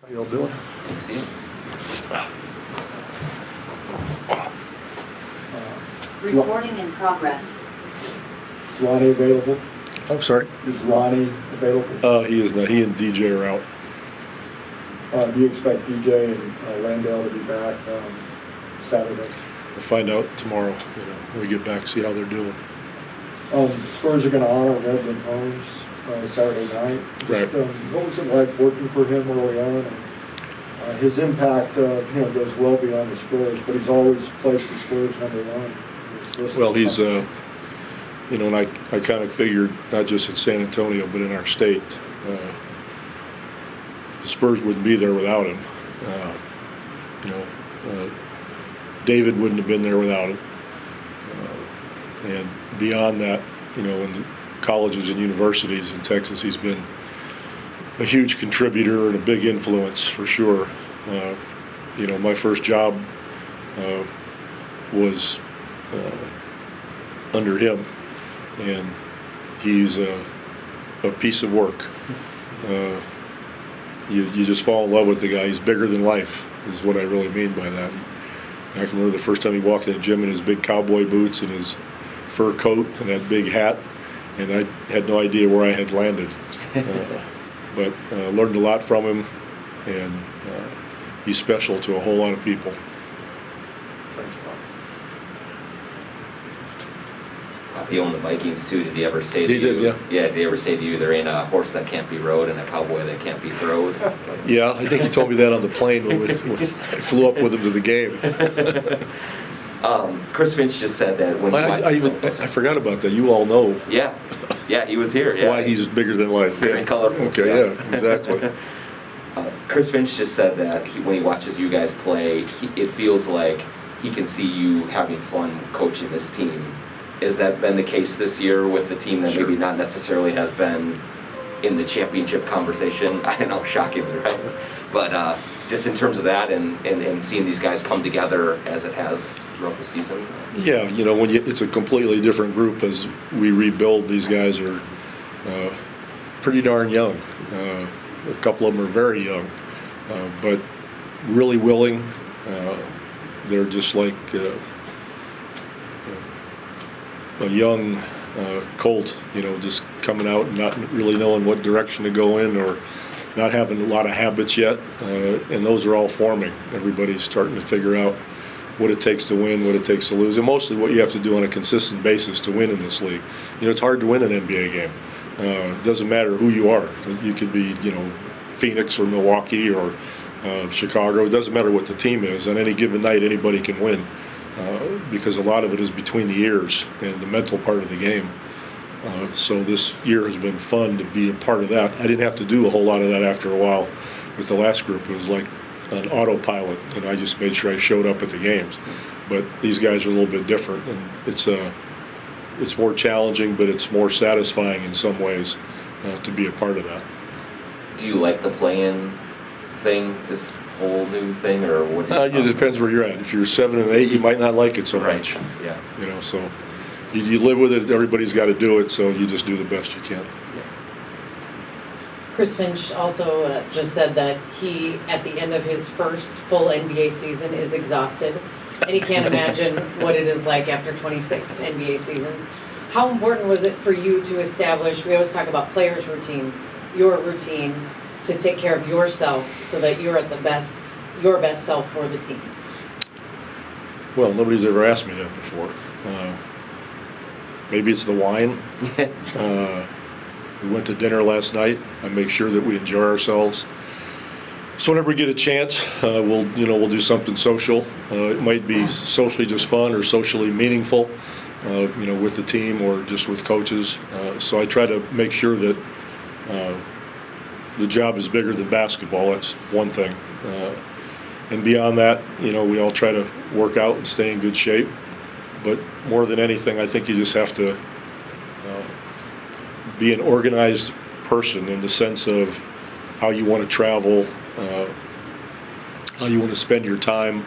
How y'all doing? See you. Recording in progress. Is Ronnie available? I'm sorry? Is Ronnie available? He is not. He and DJ are out. Do you expect DJ and Landale to be back Saturday? We'll find out tomorrow, when we get back, see how they're doing. Spurs are going to honor Red McCombs Saturday night. Right. What was it like working for him early on? And, his impact, goes well beyond the Spurs, but he's always placed the Spurs number one. Well, he's, and I kind of figured, not just in San Antonio, but in our state, the Spurs wouldn't be there without him. David wouldn't have been there without him. And beyond that, in the colleges and universities in Texas, he's been a huge contributor and a big influence for sure. My first job was under him, and he's a piece of work. You just fall in love with the guy. He's bigger than life, is what I really mean by that. I can remember the first time he walked in the gym in his big cowboy boots and his fur coat and that big hat, and I had no idea where I had landed. But learned a lot from him, and he's special to a whole lot of people. Thanks, Bob. He owned the Vikings too. Did he ever say to you? He did, yeah. Yeah, did he ever say to you, there ain't a horse that can't be rode and a cowboy that can't be throwed? Yeah, I think he told me that on the plane when I flew up with him to the game. Chris Finch just said that when I forgot about that. You all know. Yeah, he was here. Yeah. Why he's bigger than life. Very colorful. Okay, yeah, exactly. Chris Finch just said that when he watches you guys play, it feels like he can see you having fun coaching this team. Has that been the case this year with the team that maybe not necessarily has been in the championship conversation? I don't know, shockingly, right? But just in terms of that and seeing these guys come together as it has throughout the season? Yeah, it's a completely different group as we rebuild. These guys are pretty darn young. A couple of them are very young, but really willing. They're just like a young colt, just coming out and not really knowing what direction to go in or not having a lot of habits yet. And those are all forming. Everybody's starting to figure out what it takes to win, what it takes to lose, and mostly what you have to do on a consistent basis to win in this league. It's hard to win an NBA game. It doesn't matter who you are. You could be, Phoenix or Milwaukee or Chicago. It doesn't matter what the team is. On any given night, anybody can win. Because a lot of it is between the ears and the mental part of the game. So this year has been fun to be a part of that. I didn't have to do a whole lot of that after a while with the last group. It was like an autopilot, and I just made sure I showed up at the games. But these guys are a little bit different, and it's more challenging, but it's more satisfying in some ways to be a part of that. Do you like the play-in thing, this whole new thing, or what? It depends where you're at. If you're 7 and 8, you might not like it so much. Yeah. So you live with it. Everybody's got to do it, so you just do the best you can. Yeah. Chris Finch also just said that he, at the end of his first full NBA season, is exhausted, and he can't imagine what it is like after 26 NBA seasons. How important was it for you to establish, we always talk about players' routines, your routine, to take care of yourself so that you're at your best self for the team? Well, nobody's ever asked me that before. Maybe it's the wine. We went to dinner last night. I make sure that we enjoy ourselves. So whenever we get a chance, we'll do something social. It might be socially just fun or socially meaningful, with the team or just with coaches. So I try to make sure that the job is bigger than basketball. That's one thing. And beyond that, we all try to work out and stay in good shape. But more than anything, I think you just have to be an organized person in the sense of how you want to travel, how you want to spend your time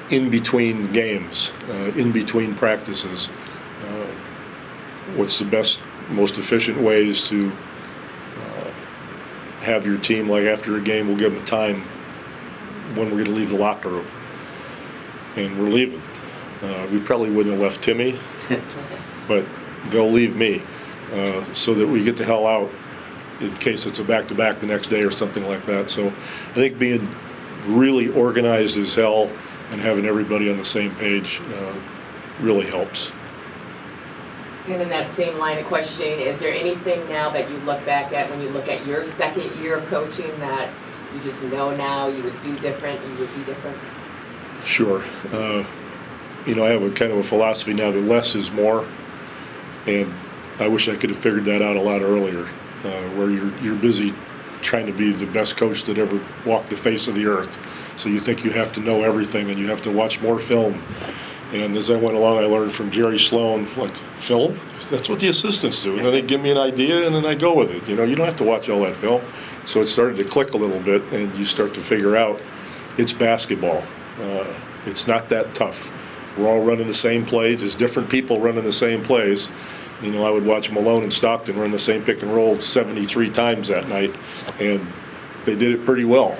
in between games, in between practices. What's the best, most efficient ways to have your team, like after a game, we'll give them a time when we're going to leave the locker room. And we're leaving. We probably wouldn't have left Timmy, but they'll leave me so that we get the hell out in case it's a back-to-back the next day or something like that. So I think being really organized as hell and having everybody on the same page really helps. And in that same line of questioning, is there anything now that you look back at when you look at your second year of coaching that you just know now you would do different, Sure. You know, I have a kind of a philosophy now that less is more, and I wish I could have figured that out a lot earlier, where you're busy trying to be the best coach that ever walked the face of the earth. So you think you have to know everything and you have to watch more film. And as I went along, I learned from Jerry Sloan, like, film? That's what the assistants do. And then they give me an idea and then I go with it. You know, you don't have to watch all that film. So it started to click a little bit and you start to figure out it's basketball. It's not that tough. We're all running the same plays. There's different people running the same plays. You know, I would watch Malone and Stockton run the same pick and roll 73 times that night, and they did it pretty well.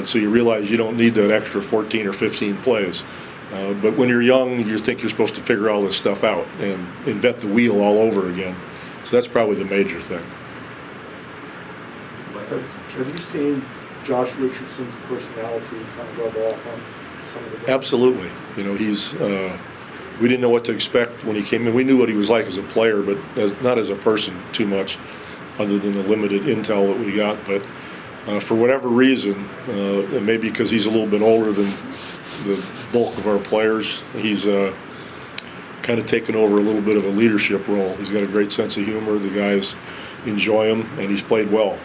So you realize you don't need that extra 14 or 15 plays. But when you're young, you think you're supposed to figure all this stuff out and invent the wheel all over again. So that's probably the major thing. Have you seen Josh Richardson's personality kind of rub off on some of the guys? Absolutely. You know, he's we didn't know what to expect when he came in. We knew what he was like as a player, but not as a person too much, other than the limited intel that we got. But for whatever reason, and maybe because he's a little bit older than the bulk of our players, he's kind of taken over a little bit of a leadership role. He's got a great sense of humor. The guys enjoy him, and he's played well.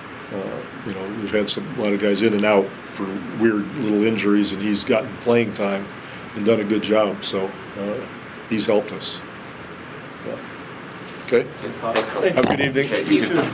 You know, we've had a lot of guys in and out for weird little injuries, and he's gotten playing time and done a good job. So he's helped us. Yeah. Okay. Thanks, Bob. Have a good evening. Okay, you too.